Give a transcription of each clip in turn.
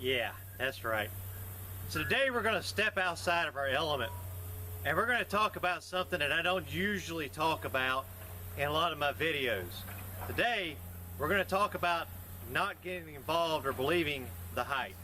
Yeah, that's right. So today we're going to step outside of our element, and we're going to talk about something that I don't usually talk about in a lot of my videos. Today we're going to talk about not getting involved or believing the hype.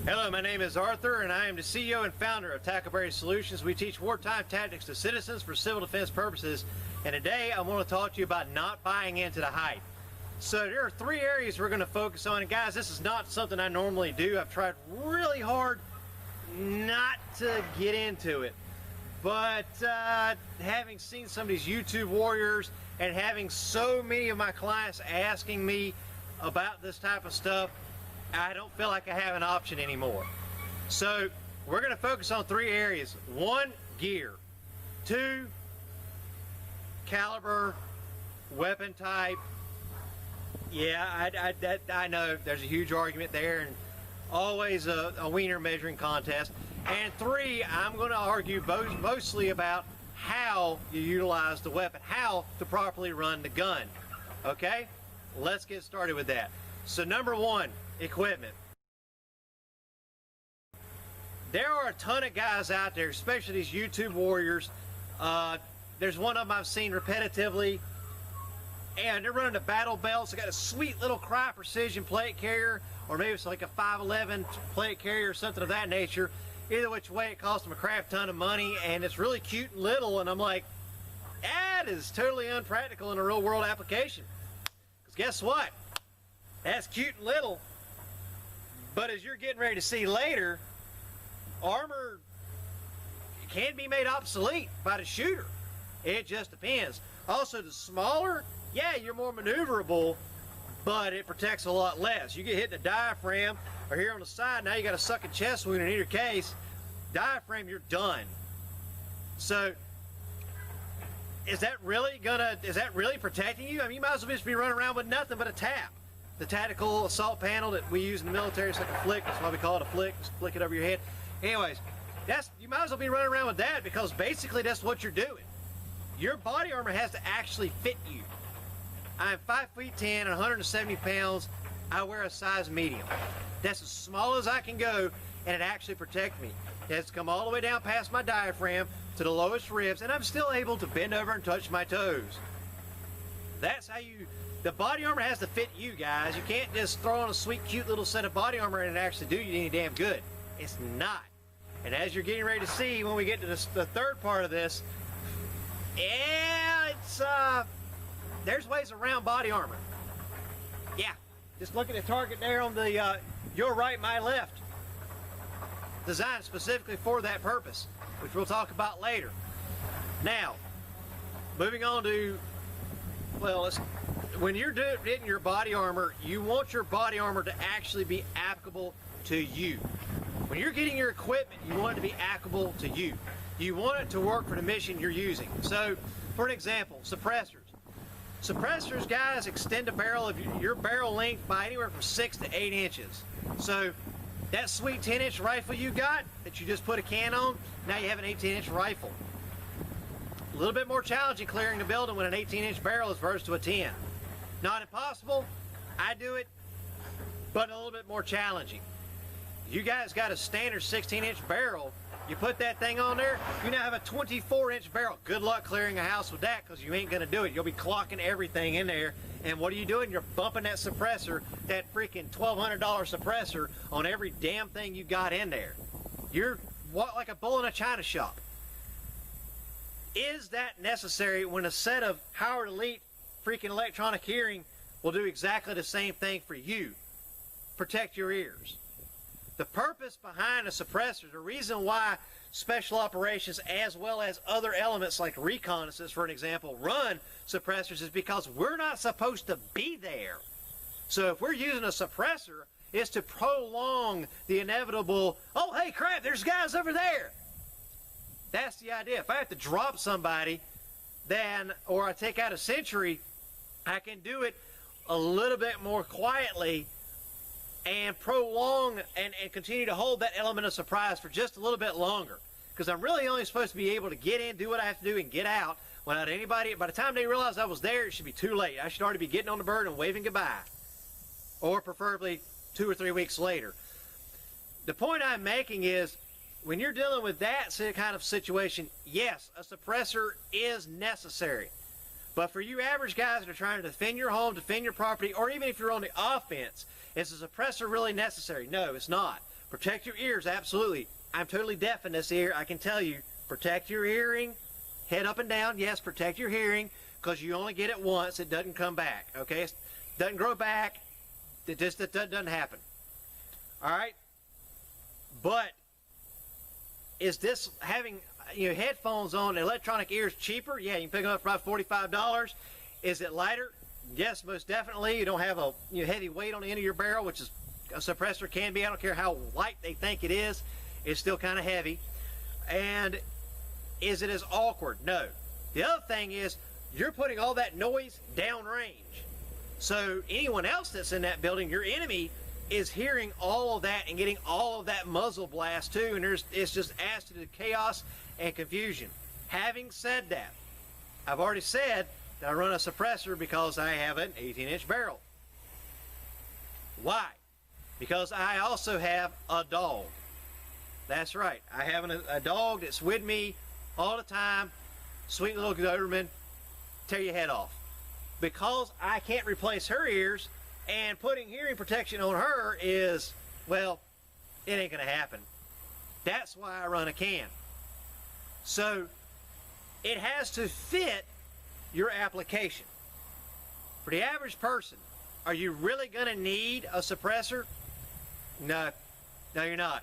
Hello, my name is Arthur, and I am the CEO and founder of Tackleberry Solutions. We teach wartime tactics to citizens for civil defense purposes, and today I want to talk to you about not buying into the hype. So there are three areas we're going to focus on, and guys, this is not something I normally do. I've tried really hard not to get into it, but having seen some of these YouTube warriors and having so many of my clients asking me about this type of stuff, I don't feel like I have an option anymore. So we're going to focus on three areas. One, gear. Two, caliber, weapon type. Yeah, I know there's a huge argument there, and always a wiener measuring contest. And three, I'm going to argue mostly about how you utilize the weapon, how to properly run the gun. Okay, let's get started with that. So number one, equipment. There are a ton of guys out there, especially these YouTube warriors. There's one of them I've seen repetitively, and they're running the battle belts. They got a sweet little Cry Precision plate carrier, or maybe it's like a 511 plate carrier or something of that nature. Either which way, it costs them a crap ton of money, and it's really cute and little, and I'm like, that is totally unpractical in a real world application. Because guess what? That's cute and little, but as you're getting ready to see later, armor can be made obsolete by the shooter. It just depends. Also, the smaller, yeah, you're more maneuverable, but it protects a lot less. You get hit in the diaphragm, or here on the side, now you got a sucking chest wound in either case. Diaphragm, you're done. So, is that really protecting you? I mean, you might as well just be running around with nothing but a tap. The tactical assault panel that we use in the military is like a flick. That's why we call it a flick. Just flick it over your head. Anyways, you might as well be running around with that, because basically that's what you're doing. Your body armor has to actually fit you. I'm 5'10" and 170 pounds. I wear a size medium. That's as small as I can go, and it actually protects me. It has to come all the way down past my diaphragm to the lowest ribs, and I'm still able to bend over and touch my toes. That's how the body armor has to fit you, guys. You can't just throw on a sweet, cute little set of body armor and it actually do you any damn good. It's not. And as you're getting ready to see when we get to the third part of this, yeah, there's ways around body armor. Yeah, just look at the target there on the your right, my left. Designed specifically for that purpose, which we'll talk about later. Now, moving on to, well, when you're getting your body armor, you want your body armor to actually be applicable to you. When you're getting your equipment, you want it to be applicable to you. You want it to work for the mission you're using. So, for an example, suppressors. Suppressors, guys, extend the barrel of your barrel length by anywhere from 6 to 8 inches. So, that sweet 10-inch rifle you got that you just put a can on, now you have an 18-inch rifle. A little bit more challenging clearing the building when an 18-inch barrel is versus to a 10. Not impossible, I do it, but a little bit more challenging. You guys got a standard 16-inch barrel, you put that thing on there, you now have a 24-inch barrel. Good luck clearing a house with that, because you ain't going to do it. You'll be clocking everything in there, and what are you doing? You're bumping that suppressor, that freaking $1,200 suppressor on every damn thing you got in there. You're like a bull in a china shop. Is that necessary when a set of Howard Elite freaking electronic hearing will do exactly the same thing for you? Protect your ears. The purpose behind a suppressor, the reason why special operations as well as other elements like reconnaissance, for an example, run suppressors is because we're not supposed to be there. So if we're using a suppressor, it's to prolong the inevitable, oh, hey, crap, there's guys over there. That's the idea. If I have to drop somebody, or I take out a sentry, I can do it a little bit more quietly and prolong and continue to hold that element of surprise for just a little bit longer. Because I'm really only supposed to be able to get in, do what I have to do, and get out without anybody. By the time they realize I was there, it should be too late. I should already be getting on the bird and waving goodbye. Or preferably 2 or 3 weeks later. The point I'm making is, when you're dealing with that kind of situation, yes, a suppressor is necessary. But for you average guys that are trying to defend your home, defend your property, or even if you're on the offense, is a suppressor really necessary? No, it's not. Protect your ears, absolutely. I'm totally deaf in this ear. I can tell you, protect your hearing, head up and down. Yes, protect your hearing, because you only get it once. It doesn't come back, okay? It doesn't grow back. It doesn't happen. All right? But is this having headphones on, electronic ears cheaper? Yeah, you can pick them up for about $45. Is it lighter? Yes, most definitely. You don't have a heavy weight on the end of your barrel, which is a suppressor can be. I don't care how light they think it is. It's still kind of heavy. And is it as awkward? No. The other thing is, you're putting all that noise downrange. So anyone else that's in that building, your enemy, is hearing all of that and getting all of that muzzle blast too, and it's just adds to the chaos and confusion. Having said that, I've already said that I run a suppressor because I have an 18-inch barrel. Why? Because I also have a dog. That's right. I have a dog that's with me all the time. Sweet little Doberman, tear your head off. Because I can't replace her ears, and putting hearing protection on her is, well, it ain't going to happen. That's why I run a can. So it has to fit your application. For the average person, are you really going to need a suppressor? No. No, you're not.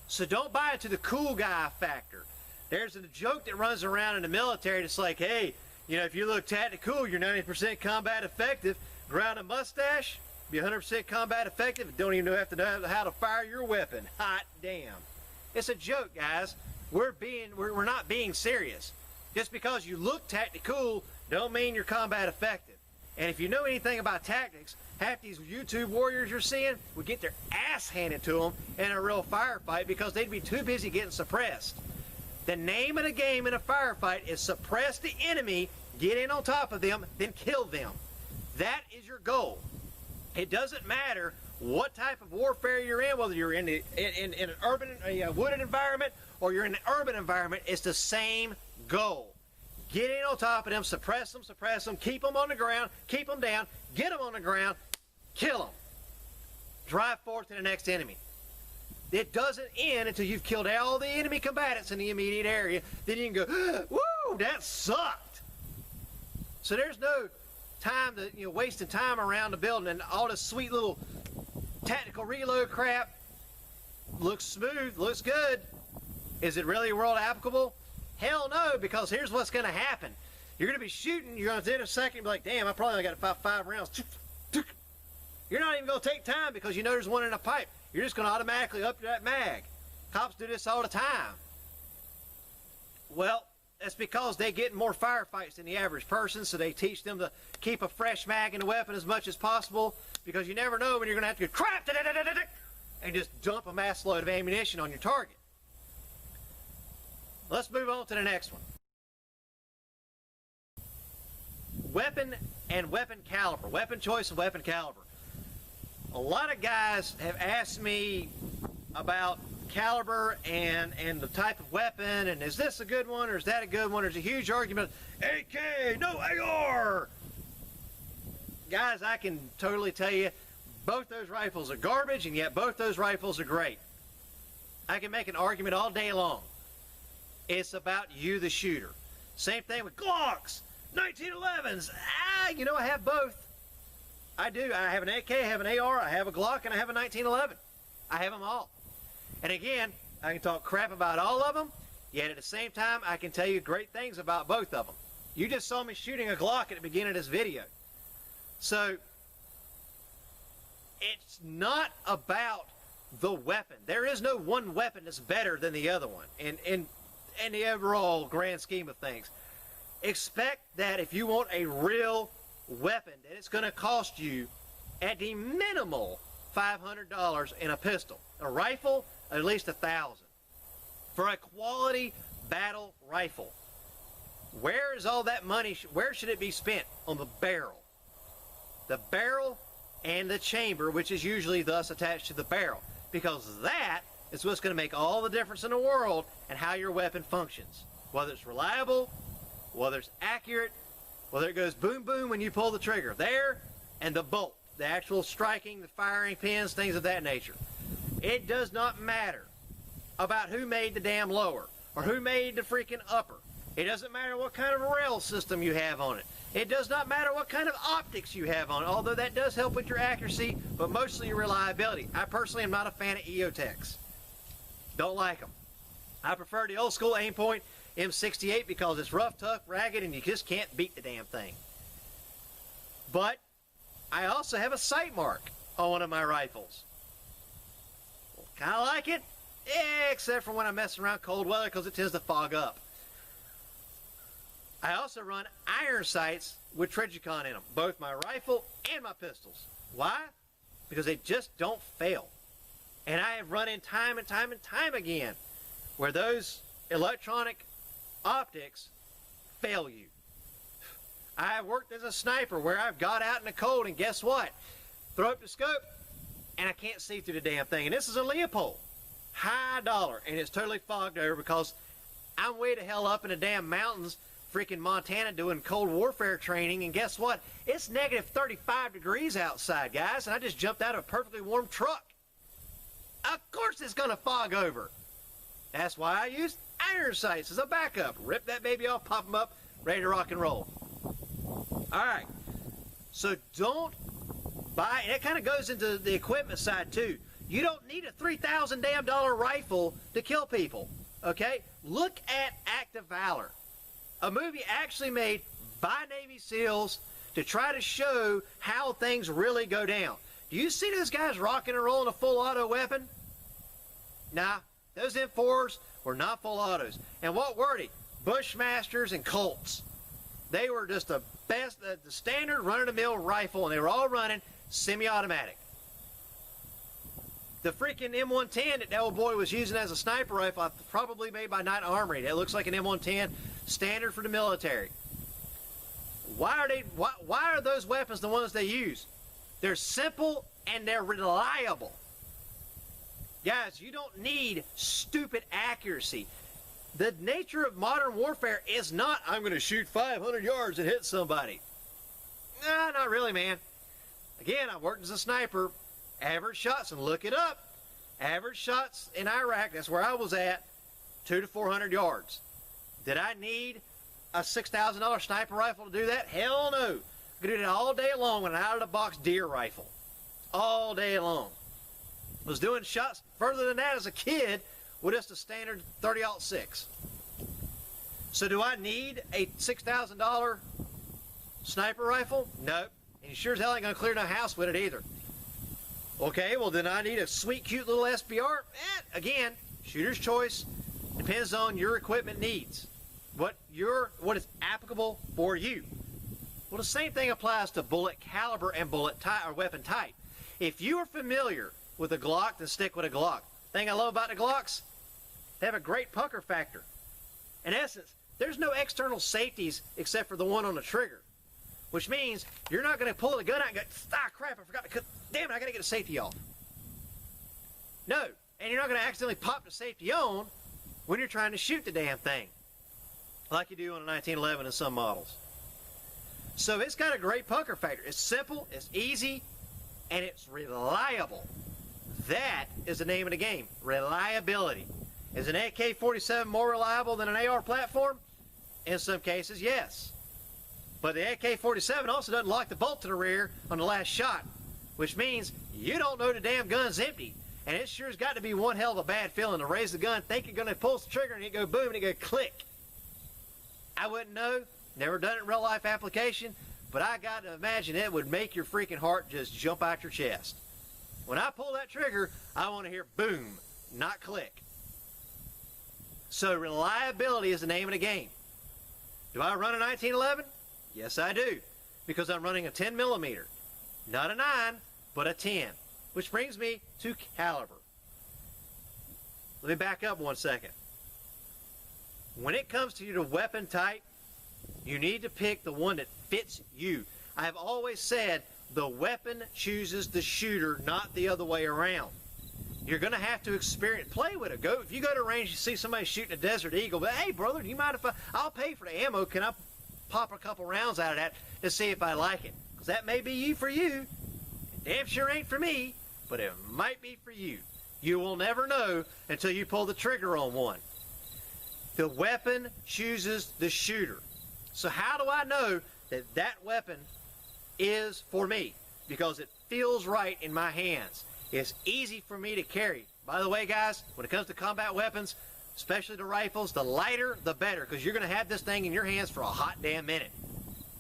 So don't buy into the cool guy factor. There's a joke that runs around in the military that's like, hey, if you look tactical, you're 90% combat effective. Ground a mustache, be 100% combat effective, don't even know how to fire your weapon. Hot damn. It's a joke, guys. We're not being serious. Just because you look tactical don't mean you're combat effective. And if you know anything about tactics, half these YouTube warriors you're seeing would get their ass handed to them in a real firefight because they'd be too busy getting suppressed. The name of the game in a firefight is suppress the enemy, get in on top of them, then kill them. That is your goal. It doesn't matter what type of warfare you're in, whether you're in an urban, wooded environment, or you're in an urban environment. It's the same goal. Get in on top of them, suppress them, keep them on the ground, keep them down, get them on the ground, kill them. Drive forth to the next enemy. It doesn't end until you've killed all the enemy combatants in the immediate area. Then you can go, woo, that sucked. So there's no time to, wasting time around the building and all this sweet little tactical reload crap. Looks smooth, looks good. Is it really world applicable? Hell no, because here's what's going to happen. You're going to be shooting, you're going to in a second be like, damn, I probably only got about 5 rounds. You're not even going to take time because you know there's one in a pipe. You're just going to automatically up that mag. Cops do this all the time. Well, that's because they get more firefights than the average person, so they teach them to keep a fresh mag in the weapon as much as possible, because you never know when you're going to have to go crap and just dump a mass load of ammunition on your target. Let's move on to the next one. Weapon and weapon caliber. Weapon choice and weapon caliber. A lot of guys have asked me about caliber and the type of weapon, and is this a good one or is that a good one? There's a huge argument, AK, no AR. Guys, I can totally tell you both those rifles are garbage, and yet both those rifles are great. I can make an argument all day long. It's about you, the shooter. Same thing with Glocks, 1911s. I have both. I do. I have an AK, I have an AR, I have a Glock, and I have a 1911. I have them all. And again, I can talk crap about all of them, yet at the same time, I can tell you great things about both of them. You just saw me shooting a Glock at the beginning of this video. So, it's not about the weapon. There is no one weapon that's better than the other one in the overall grand scheme of things. Expect that if you want a real weapon, that it's going to cost you at the minimal $500 in a pistol. A rifle, at least $1,000. For a quality battle rifle. Where is all that money, where should it be spent? On the barrel. The barrel and the chamber, which is usually thus attached to the barrel. Because that is what's going to make all the difference in the world and how your weapon functions. Whether it's reliable, whether it's accurate, whether it goes boom boom when you pull the trigger. There, and the bolt. The actual striking, the firing pins, things of that nature. It does not matter about who made the damn lower or who made the freaking upper. It doesn't matter what kind of rail system you have on it. It does not matter what kind of optics you have on it, although that does help with your accuracy, but mostly your reliability. I personally am not a fan of EOTechs. Don't like them. I prefer the old school Aimpoint M68 because it's rough, tough, ragged, and you just can't beat the damn thing. But I also have a sight mark on one of my rifles. Kind of like it, except for when I'm messing around cold weather because it tends to fog up. I also run iron sights with Trigicon in them, both my rifle and my pistols. Why? Because they just don't fail. And I have run in time and time and time again where those electronic optics fail you. I have worked as a sniper where I've got out in the cold and guess what? Throw up the scope and I can't see through the damn thing. And this is a Leopold. High dollar. And it's totally fogged over because I'm way the hell up in the damn mountains, freaking Montana, doing cold warfare training. And guess what? It's negative 35 degrees outside, guys. And I just jumped out of a perfectly warm truck. Of course it's going to fog over. That's why I use iron sights as a backup. Rip that baby off, pop them up, ready to rock and roll. Alright, so don't buy, and it kind of goes into the equipment side too. You don't need a $3,000 damn rifle to kill people, okay? Look at Act of Valor, a movie actually made by Navy SEALs to try to show how things really go down. Do you see those guys rocking and rolling a full auto weapon? Nah, those M4s were not full autos. And what were they? Bushmasters and Colts. They were just the best, the standard run-of-the-mill rifle, and they were all running semi-automatic. The freaking M110 that old boy was using as a sniper rifle, probably made by Knight Armory. That looks like an M110, standard for the military. Why are those weapons the ones they use? They're simple and they're reliable. Guys, you don't need stupid accuracy. The nature of modern warfare is not, I'm going to shoot 500 yards and hit somebody. Nah, not really, man. Again, I worked as a sniper. Average shots, and look it up. Average shots in Iraq, that's where I was at, 200 to 400 yards. Did I need a $6,000 sniper rifle to do that? Hell no. I could do that all day long with an out-of-the-box deer rifle. All day long. Was doing shots further than that as a kid with just a standard 30-06. So do I need a $6,000 sniper rifle? Nope. And you sure as hell ain't going to clear no house with it either. Okay, well then I need a sweet, cute little SBR. Again, shooter's choice. Depends on your equipment needs. What is applicable for you. Well, the same thing applies to bullet caliber and bullet type or weapon type. If you are familiar with a Glock, then stick with a Glock. Thing I love about the Glocks, they have a great pucker factor. In essence, there's no external safeties except for the one on the trigger, which means you're not going to pull the gun out and go, ah, crap, I forgot to cut, damn it, I got to get the safety off. No, and you're not going to accidentally pop the safety on when you're trying to shoot the damn thing, like you do on a 1911 in some models. So it's got a great pucker factor. It's simple, it's easy, and it's reliable. That is the name of the game, reliability. Is an AK-47 more reliable than an AR platform? In some cases, yes. But the AK-47 also doesn't lock the bolt to the rear on the last shot, which means you don't know the damn gun's empty. And it sure's got to be one hell of a bad feeling to raise the gun, think you're going to pull the trigger, and it go boom, and it go click. I wouldn't know, never done it in real life application, but I got to imagine it would make your freaking heart just jump out your chest. When I pull that trigger, I want to hear boom, not click. So reliability is the name of the game. Do I run a 1911? Yes, I do, because I'm running a 10 millimeter. Not a 9, but a 10, Which brings me to caliber. Let me back up 1 second. When it comes to your weapon type, you need to pick the one that fits you. I have always said the weapon chooses the shooter, not the other way around. You're going to have to play with it. If you go to a range, you see somebody shooting a Desert Eagle, but hey, brother, do you mind if I'll pay for the ammo? Can I pop a couple rounds out of that to see if I like it? Because that may be you for you. Damn sure ain't for me, but it might be for you. You will never know until you pull the trigger on one. The weapon chooses the shooter. So how do I know that that weapon is for me? Because it feels right in my hands. It's easy for me to carry. By the way, guys, when it comes to combat weapons, especially the rifles, the lighter, the better, because you're going to have this thing in your hands for a hot damn minute.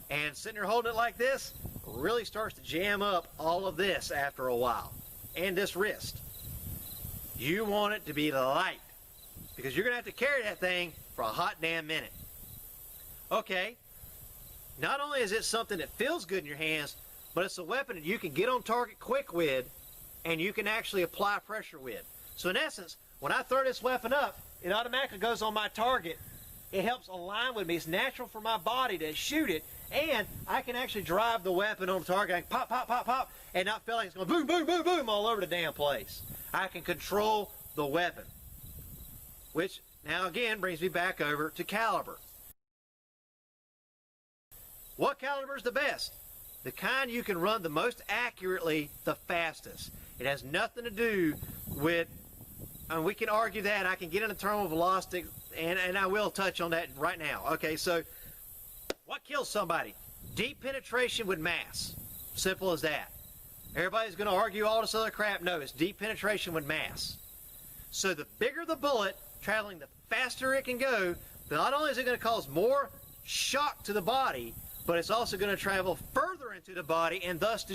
And sitting there holding it like this really starts to jam up all of this after a while. And this wrist. You want it to be light, because you're going to have to carry that thing for a hot damn minute. Okay, not only is it something that feels good in your hands, but it's a weapon that you can get on target quick with, and you can actually apply pressure with. So in essence, when I throw this weapon up, it automatically goes on my target. It helps align with me. It's natural for my body to shoot it, and I can actually drive the weapon on the target. I can pop, pop, pop, pop, and not feel like it's going boom, boom, boom, boom all over the damn place. I can control the weapon, which now again brings me back over to caliber. What caliber is the best? The kind you can run the most accurately, the fastest. It has nothing to do with, and we can argue that. I can get into terminal velocity, and I will touch on that right now. Okay, so what kills somebody? Deep penetration with mass. Simple as that. Everybody's going to argue all this other crap. No, it's deep penetration with mass. So the bigger the bullet, traveling the faster it can go, not only is it going to cause more shock to the body, but it's also going to travel further into the body and thus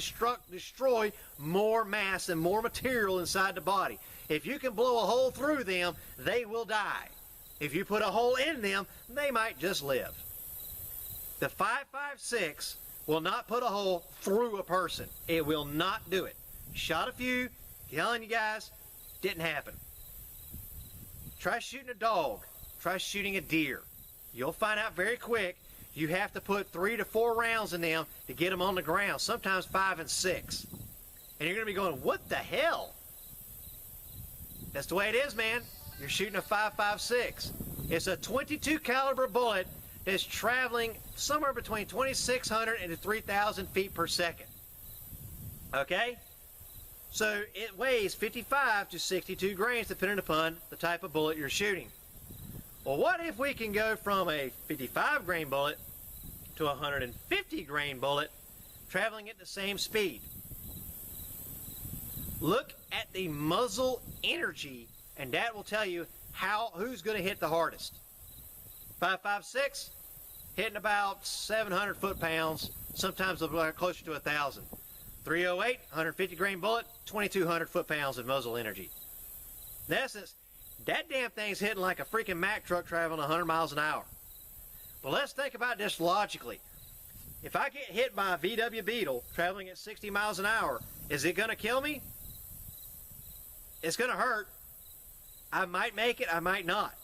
destroy more mass and more material inside the body. If you can blow a hole through them, they will die. If you put a hole in them, they might just live. The 5.56 will not put a hole through a person. It will not do it. Shot a few, telling you guys, didn't happen. Try shooting a dog. Try shooting a deer. You'll find out very quick. You have to put 3 to 4 rounds in them to get them on the ground, sometimes 5 and 6. And you're going to be going, what the hell? That's the way it is, man. You're shooting a 5.56. It's a 22 caliber bullet that's traveling somewhere between 2,600 and 3,000 feet per second. Okay? So it weighs 55 to 62 grains depending upon the type of bullet you're shooting. Well, what if we can go from a 55 grain bullet to a 150 grain bullet traveling at the same speed? Look at the muzzle energy, and that will tell you who's going to hit the hardest. 5.56, hitting about 700 foot-pounds, sometimes a little closer to 1,000. 308, 150 grain bullet, 2,200 foot-pounds of muzzle energy. In essence, that damn thing's hitting like a freaking Mack truck traveling 100 miles an hour. But let's think about this logically. If I get hit by a VW Beetle traveling at 60 miles an hour, is it going to kill me? It's going to hurt. I might make it, I might not.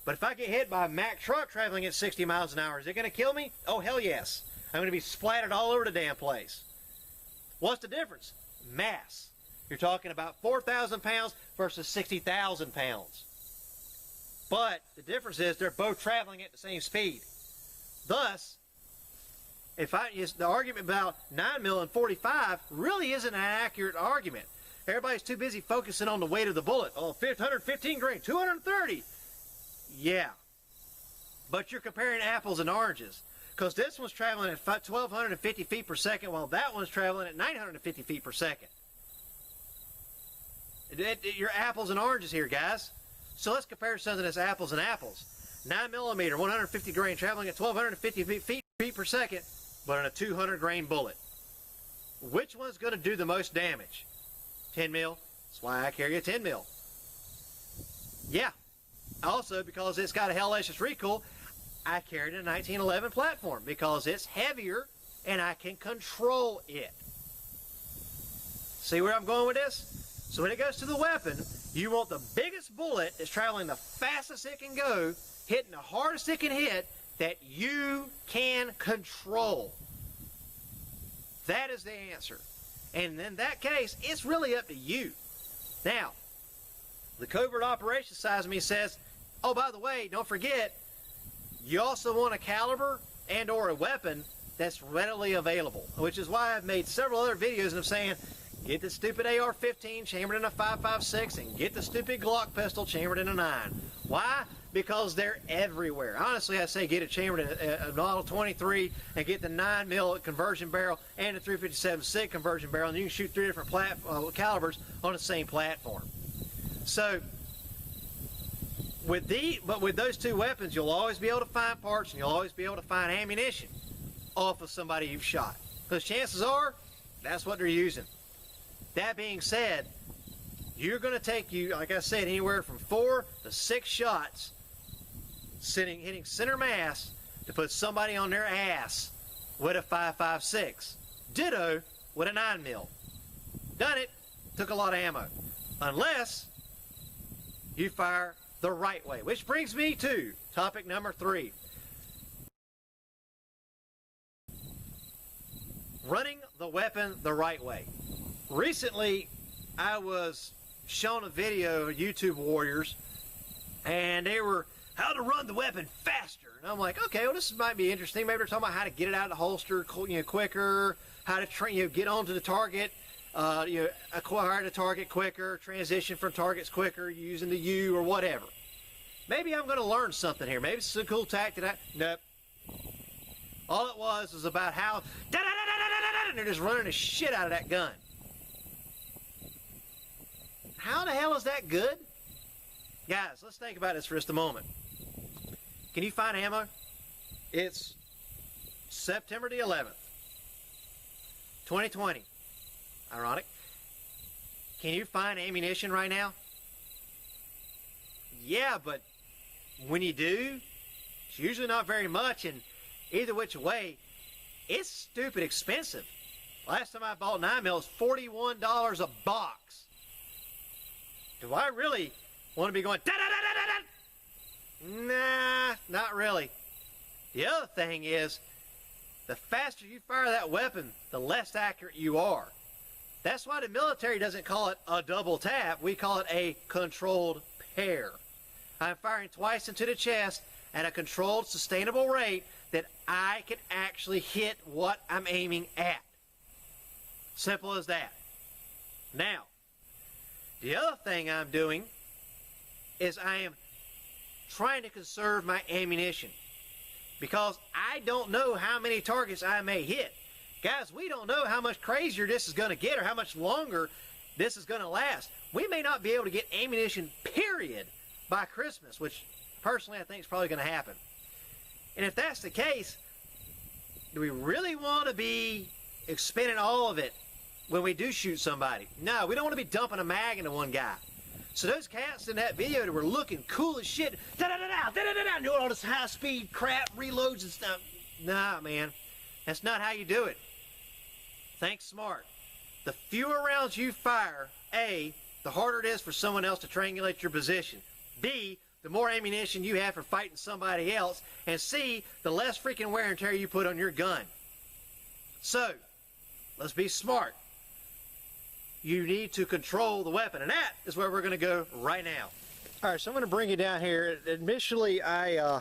But if I get hit by a Mack truck traveling at 60 miles an hour, is it going to kill me? Oh, hell yes. I'm going to be splattered all over the damn place. What's the difference? Mass. You're talking about 4,000 pounds versus 60,000 pounds. But the difference is they're both traveling at the same speed. Thus, the argument about 9mm and 45 really isn't an accurate argument. Everybody's too busy focusing on the weight of the bullet. Oh, 115 grain, 230. Yeah. But you're comparing apples and oranges. Because this one's traveling at 1,250 feet per second, while that one's traveling at 950 feet per second. You're apples and oranges here, guys. So let's compare something that's apples and apples. 9mm, 150 grain, traveling at 1,250 feet per second, but on a 200 grain bullet. Which one's going to do the most damage? 10 mil. That's why I carry a 10 mil. Yeah. Also, because it's got a hellacious recoil, I carried a 1911 platform because it's heavier and I can control it. See where I'm going with this? So when it goes to the weapon, you want the biggest bullet that's traveling the fastest it can go, hitting the hardest it can hit, that you can control. That is the answer. And in that case, it's really up to you. Now, the covert operations side of me says, oh, by the way, don't forget, you also want a caliber and or a weapon that's readily available, which is why I've made several other videos and I'm saying, get the stupid AR-15 chambered in a 5.56 and get the stupid Glock pistol chambered in a 9. Why? Because they're everywhere. Honestly, I say get it chambered in a Model 23 and get the 9mm conversion barrel and the 357 SIG conversion barrel, and you can shoot 3 different calibers on the same platform. So, with those 2 weapons, you'll always be able to find parts and you'll always be able to find ammunition off of somebody you've shot. Because chances are, that's what they're using. That being said, you're going to take you, like I said, anywhere from 4 to 6 shots hitting center mass to put somebody on their ass with a 5.56. Ditto with a 9mm. Done it. Took a lot of ammo. Unless you fire the right way. Which brings me to topic number 3. Running the weapon the right way. Recently, I was shown a video of YouTube warriors, and they were how to run the weapon faster. And I'm like, okay, well, this might be interesting. Maybe they're talking about how to get it out of the holster, quicker, how to train, get onto the target, acquire the target quicker, transition from targets quicker, using the U or whatever. Maybe I'm going to learn something here. Maybe it's a cool tactic. Nope. All it was about how and they're just running the shit out of that gun. How the hell is that good? Guys, let's think about this for just a moment. Can you find ammo? It's September the 11th, 2020. Ironic. Can you find ammunition right now? Yeah, but when you do, it's usually not very much, and either which way, it's stupid expensive. Last time I bought 9mm, it was $41 a box. Do I really want to be going da-da-da-da-da-da? Nah, not really. The other thing is, the faster you fire that weapon, the less accurate you are. That's why the military doesn't call it a double tap. We call it a controlled pair. I'm firing twice into the chest at a controlled, sustainable rate that I can actually hit what I'm aiming at. Simple as that. Now, the other thing I'm doing is I am trying to conserve my ammunition, because I don't know how many targets I may hit. Guys, we don't know how much crazier this is going to get or how much longer this is going to last. We may not be able to get ammunition, period, by Christmas, which personally I think is probably going to happen. And if that's the case, do we really want to be expending all of it when we do shoot somebody? No, we don't want to be dumping a mag into one guy. So those cats in that video that were looking cool as shit, da-da-da-da, da-da-da-da, doing all this high-speed crap, reloads and stuff. Nah, man, that's not how you do it. Think smart. The fewer rounds you fire, A, the harder it is for someone else to triangulate your position. B, the more ammunition you have for fighting somebody else. And C, the less freaking wear and tear you put on your gun. So, let's be smart. You need to control the weapon, and that is where we're going to go right now. All right, so I'm going to bring you down here. Initially, I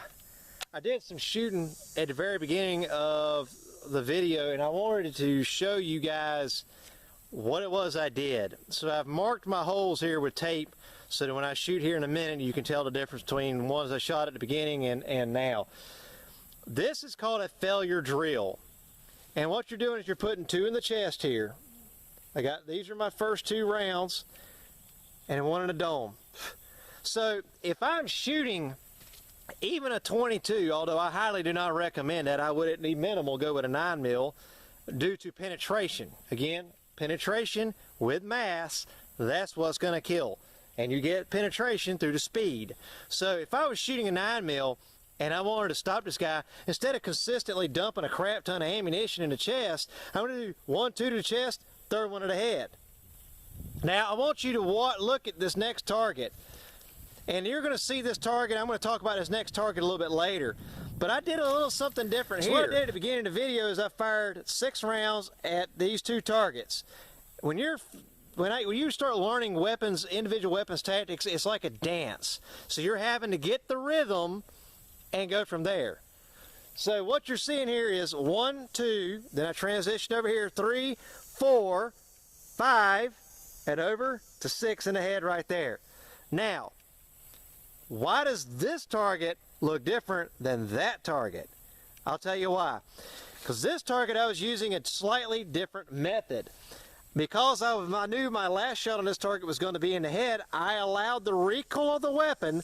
did some shooting at the very beginning of the video, and I wanted to show you guys what it was I did. So I've marked my holes here with tape so that when I shoot here in a minute, you can tell the difference between the ones I shot at the beginning and now. This is called a failure drill, and what you're doing is you're putting 2 in the chest here. These are my first 2 rounds, and 1 in the dome. So if I'm shooting even a 22, although I highly do not recommend that, I would at the minimal go with a 9mm due to penetration. Again, penetration with mass, that's what's going to kill. And you get penetration through the speed. So if I was shooting a 9mm and I wanted to stop this guy, instead of consistently dumping a crap ton of ammunition in the chest, I'm going to do 1, 2 to the chest, 3rd one to the head. Now I want you to look at this next target, and you're going to see this target. I'm going to talk about this next target a little bit later, but I did a little something different here. What I did at the beginning of the video is I fired 6 rounds at these 2 targets. When you start learning weapons, individual weapons tactics, it's like a dance. So you're having to get the rhythm and go from there. So what you're seeing here is 1, 2, then I transitioned over here, 3, 4, 5, and over to 6 in the head right there. Now, why does this target look different than that target? I'll tell you why. Because this target I was using a slightly different method. Because I knew my last shot on this target was going to be in the head, I allowed the recoil of the weapon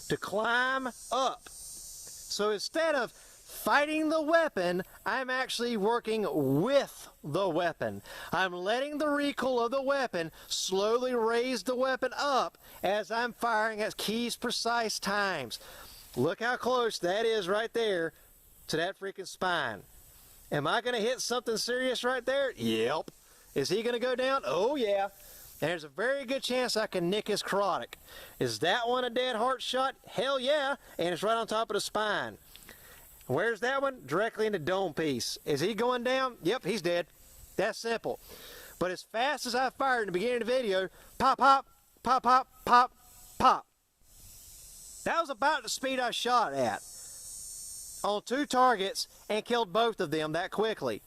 to climb up. So instead of fighting the weapon, I'm actually working with the weapon. I'm letting the recoil of the weapon slowly raise the weapon up as I'm firing at keys precise times. Look how close that is right there to that freaking spine. Am I going to hit something serious right there? Yep. Is he going to go down? Oh yeah. And there's a very good chance I can nick his carotid. Is that one a dead heart shot? Hell yeah. And it's right on top of the spine. Where's that one? Directly in the dome piece. Is he going down? Yep, he's dead. That's simple. But as fast as I fired in the beginning of the video, pop, pop, pop, pop, pop, pop. That was about the speed I shot at on 2 targets and killed both of them that quickly.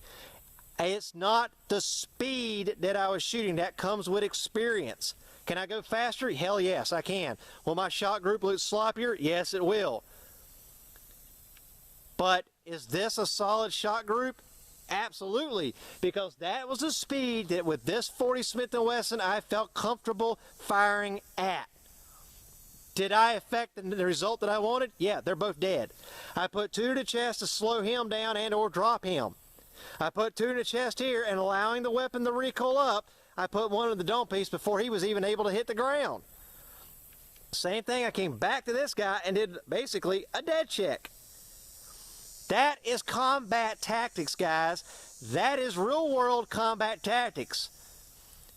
It's not the speed that I was shooting. That comes with experience. Can I go faster? Hell yes, I can. Will my shot group look sloppier? Yes, it will. But is this a solid shot group? Absolutely, because that was the speed that with this 40 Smith & Wesson I felt comfortable firing at. Did I affect the result that I wanted? Yeah, they're both dead. I put 2 to the chest to slow him down and or drop him. I put 2 in the chest here, and allowing the weapon to recoil up, I put 1 in the dome piece before he was even able to hit the ground. Same thing, I came back to this guy and did basically a dead check. That is combat tactics, guys. That is real-world combat tactics.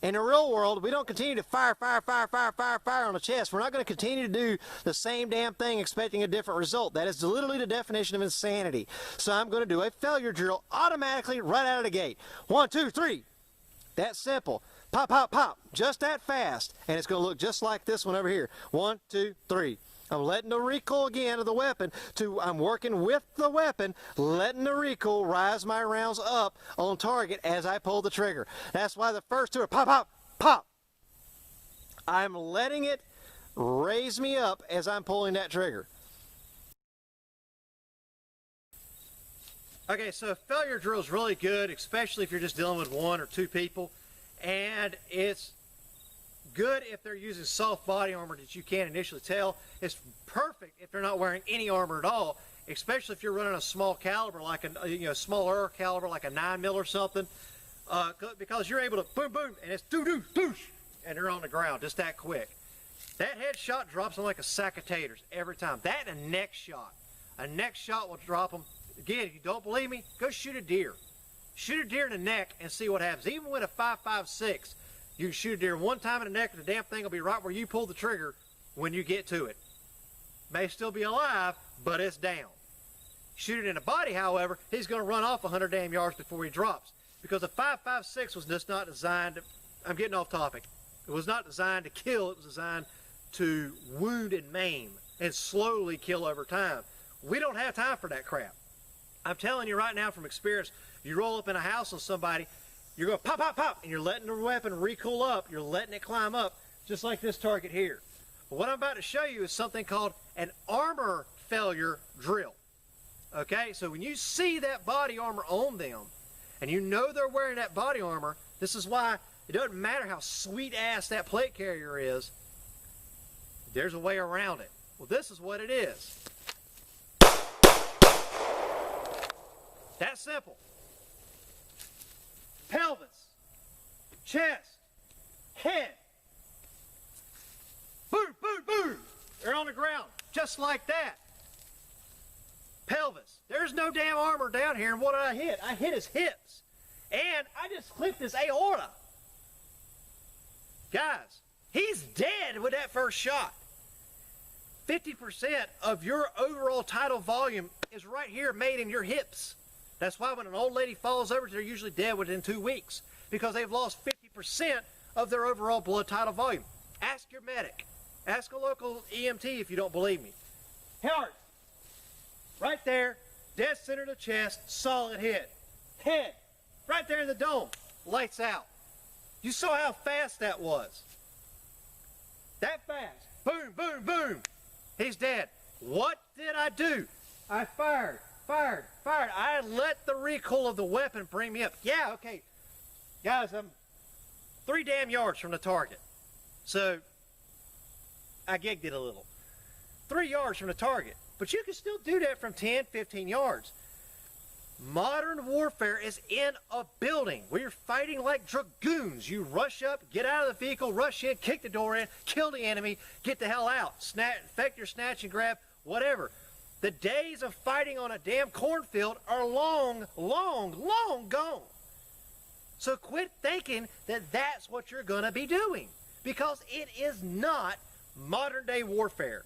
In the real world, we don't continue to fire on the chest. We're not going to continue to do the same damn thing expecting a different result. That is literally the definition of insanity. So I'm going to do a failure drill automatically right out of the gate. 1, 2, 3. That's simple. Pop, pop, pop. Just that fast. And it's going to look just like this one over here. 1, 2, 3. I'm letting the recoil again of the weapon I'm working with the weapon, letting the recoil rise my rounds up on target as I pull the trigger. That's why the first 2 are pop, pop, pop. I'm letting it raise me up as I'm pulling that trigger. Okay, so a failure drill is really good, especially if you're just dealing with 1 or 2 people. And it's good if they're using soft body armor that you can't initially tell. It's perfect if they're not wearing any armor at all, especially if you're running a small caliber, like a smaller caliber, like a 9mm or something, because you're able to boom, boom, and it's doo-doo, doosh, and they're on the ground just that quick. That headshot drops them like a sack of taters every time. That and a neck shot. A neck shot will drop them. Again, if you don't believe me, go shoot a deer. Shoot a deer in the neck and see what happens. Even with a 5.56, you can shoot a deer 1 time in the neck and the damn thing will be right where you pull the trigger when you get to it. May still be alive, but it's down. Shoot it in the body, however, he's going to run off 100 damn yards before he drops. Because the 5.56 was just not designed to, I'm getting off topic. It was not designed to kill, it was designed to wound and maim and slowly kill over time. We don't have time for that crap. I'm telling you right now from experience, you roll up in a house on somebody, you're going pop, pop, pop, and you're letting the weapon recoil up, you're letting it climb up, just like this target here. What I'm about to show you is something called an armor failure drill. Okay, so when you see that body armor on them, and you know they're wearing that body armor, this is why it doesn't matter how sweet ass that plate carrier is, there's a way around it. Well, this is what it is. That's simple. Pelvis, chest, head. Boom, boom, boom. They're on the ground, just like that. Pelvis. There's no damn armor down here, and what did I hit? I hit his hips. And I just clipped his aorta. Guys, he's dead with that first shot. 50% of your overall tidal volume is right here made in your hips. That's why when an old lady falls over, they're usually dead within 2 weeks, because they've lost 50% of their overall blood tidal volume. Ask your medic. Ask a local EMT if you don't believe me. Heart, right there, dead center of the chest, solid hit. Head, right there in the dome, lights out. You saw how fast that was. That fast. Boom, boom, boom. He's dead. What did I do? I fired. I let the recoil of the weapon bring me up. Yeah, okay. Guys, I'm 3 damn yards from the target. So, I gigged it a little. 3 yards from the target. But you can still do that from 10, 15 yards. Modern warfare is in a building where you're fighting like dragoons. You rush up, get out of the vehicle, rush in, kick the door in, kill the enemy, get the hell out. Effect your snatch and grab, whatever. The days of fighting on a damn cornfield are long, long, long gone. So quit thinking that that's what you're going to be doing, because it is not modern day warfare.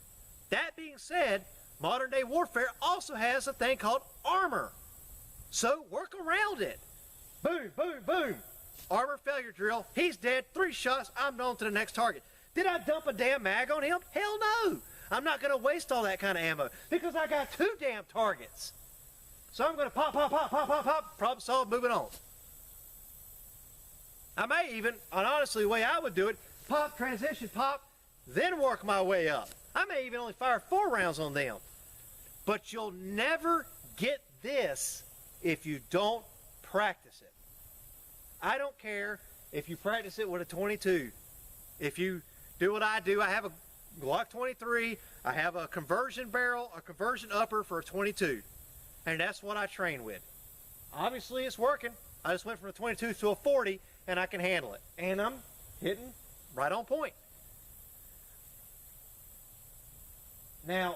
That being said, modern day warfare also has a thing called armor. So work around it. Boom, boom, boom. Armor failure drill. He's dead. 3 shots. I'm on to the next target. Did I dump a damn mag on him? Hell no. I'm not going to waste all that kind of ammo because I got 2 damn targets. So I'm going to pop. Problem solved. Moving on. I may even, and honestly, the way I would do it, pop, transition, pop, then work my way up. I may even only fire 4 rounds on them. But you'll never get this if you don't practice it. I don't care if you practice it with a 22. If you do what I do, I have a Glock 23, I have a conversion barrel, a conversion upper for a 22. And that's what I train with. Obviously it's working. I just went from a 22 to a 40 and I can handle it. And I'm hitting right on point. Now,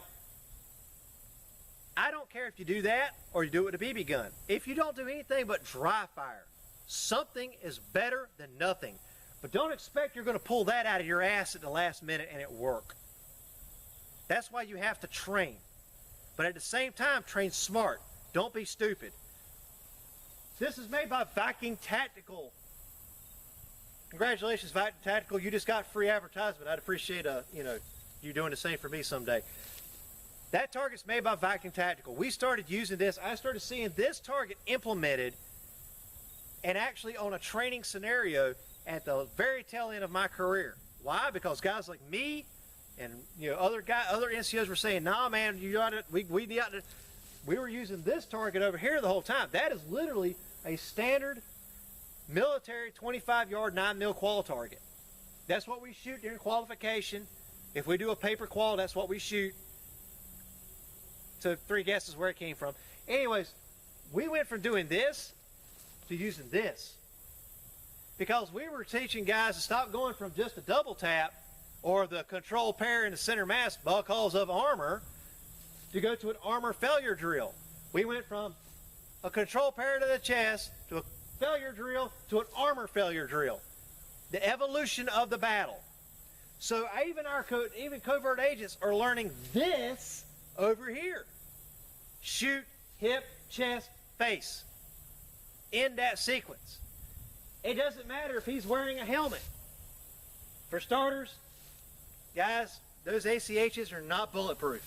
I don't care if you do that or you do it with a BB gun. If you don't do anything but dry fire, something is better than nothing. But don't expect you're going to pull that out of your ass at the last minute and it work. That's why you have to train. But at the same time, train smart. Don't be stupid. This is made by Viking Tactical. Congratulations, Viking Tactical. You just got free advertisement. I'd appreciate you doing the same for me someday. That target's made by Viking Tactical. We started using this. I started seeing this target implemented and actually on a training scenario at the very tail end of my career. Why? Because guys like me and other NCOs were saying, "Nah, man, we were using this target over here the whole time." That is literally a standard military 25-yard 9mm qual target. That's what we shoot during qualification. If we do a paper qual, that's what we shoot. So 3 guesses where it came from. Anyways, we went from doing this to using this because we were teaching guys to stop going from just a double tap or the control pair in the center mass buckles of armor to go to an armor failure drill. We went from a control pair to the chest to a failure drill to an armor failure drill. The evolution of the battle. So even covert agents are learning this over here. Shoot, hip, chest, face. In that sequence. It doesn't matter if he's wearing a helmet. For starters, guys, those ACHs are not bulletproof.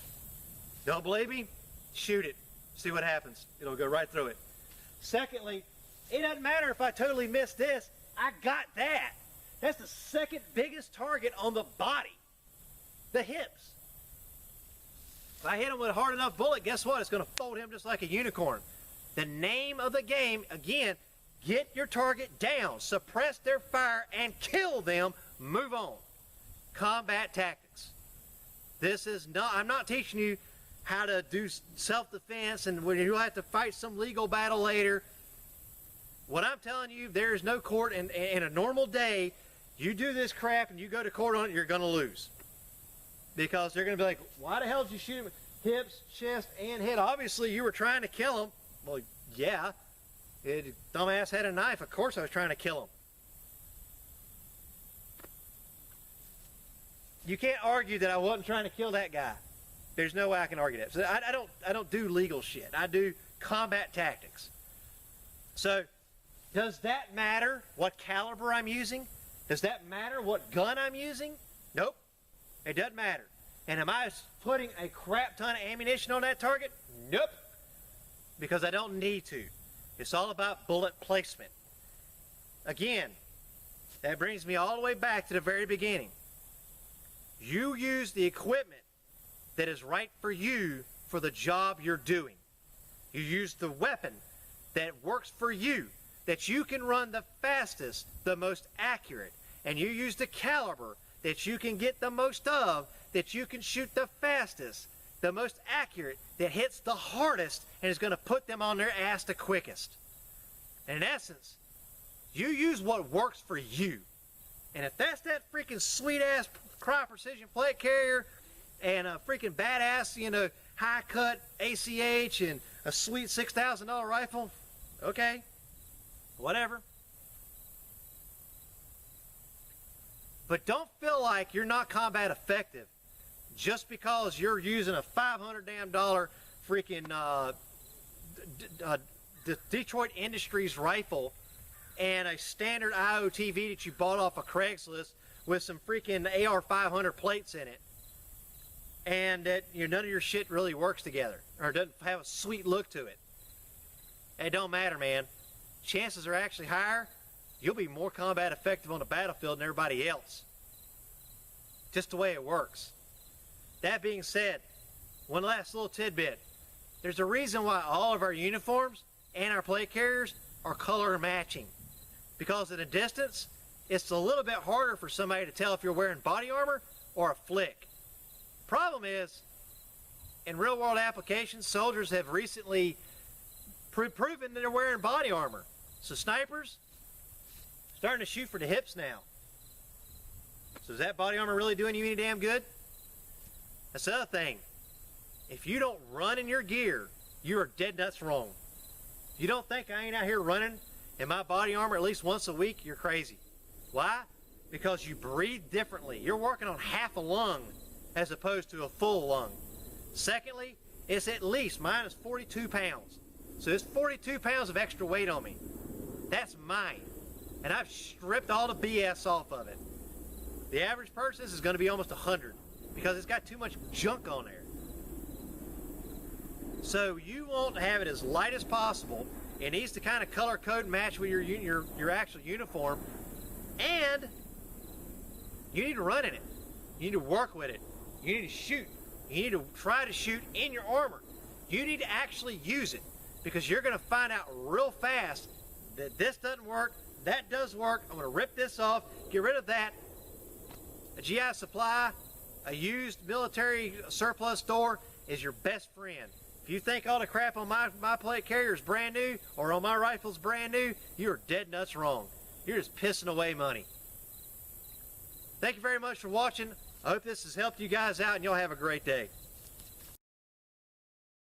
Don't believe me? Shoot it. See what happens. It'll go right through it. Secondly, it doesn't matter if I totally miss this. I got that. That's the second biggest target on the body. The hips. If I hit him with a hard enough bullet, guess what? It's going to fold him just like a unicorn. The name of the game, again, get your target down, suppress their fire, and kill them. Move on. Combat tactics. This is not, I'm not teaching you how to do self-defense and when you'll have to fight some legal battle later. What I'm telling you, there is no court in a normal day. You do this crap and you go to court on it, you're going to lose. Because they're going to be like, why the hell did you shoot him? Hips, chest, and head. Obviously, you were trying to kill him. Well, yeah. Dumbass had a knife. Of course I was trying to kill him. you can't argue that I wasn't trying to kill that guy. There's no way I can argue that. So I don't do legal shit. I do combat tactics. So does that matter what caliber I'm using? Does that matter what gun I'm using? Nope. It doesn't matter. And am I putting a crap ton of ammunition on that target? Nope. Because I don't need to. It's all about bullet placement. Again, that brings me all the way back to the very beginning. You use the equipment that is right for you for the job you're doing. You use the weapon that works for you, that you can run the fastest, the most accurate, and you use the caliber that you can get the most of, that you can shoot the fastest, the most accurate, that hits the hardest and is going to put them on their ass the quickest. And in essence, you use what works for you. And if that's that freaking sweet-ass Cryo Precision plate carrier and a freaking badass, high-cut ACH and a sweet $6,000 rifle, okay, whatever. But don't feel like you're not combat effective just because you're using a $500 damn freaking Detroit Industries rifle and a standard IOTV that you bought off of Craigslist with some freaking AR-500 plates in it, and that none of your shit really works together or doesn't have a sweet look to it. It don't matter, man. Chances are actually higher you'll be more combat effective on the battlefield than everybody else. Just the way it works. That being said, one last little tidbit. There's a reason why all of our uniforms and our plate carriers are color matching. Because at a distance, it's a little bit harder for somebody to tell if you're wearing body armor or a flick. Problem is, in real world applications, soldiers have recently proven that they're wearing body armor. So snipers, starting to shoot for the hips now. So is that body armor really doing you any damn good? That's the other thing. If you don't run in your gear, you are dead nuts wrong. You don't think I ain't out here running in my body armor at least once a week? You're crazy. Why? Because you breathe differently. You're working on half a lung as opposed to a full lung. Secondly, it's at least, mine is 42 pounds. So it's 42 pounds of extra weight on me. That's mine. And I've stripped all the BS off of it. The average person's is going to be almost 100 because it's got too much junk on there. So you want to have it as light as possible. It needs to kind of color code and match with your actual uniform. And you need to run in it. You need to work with it. You need to shoot. You need to try to shoot in your armor. You need to actually use it because you're going to find out real fast that this doesn't work, that does work. I'm going to rip this off, get rid of that. A GI Supply, a used military surplus store is your best friend. If you think all the crap on my plate carrier is brand new or on my rifle's brand new, you're dead nuts wrong. You're just pissing away money. Thank you very much for watching. I hope this has helped you guys out and y'all have a great day.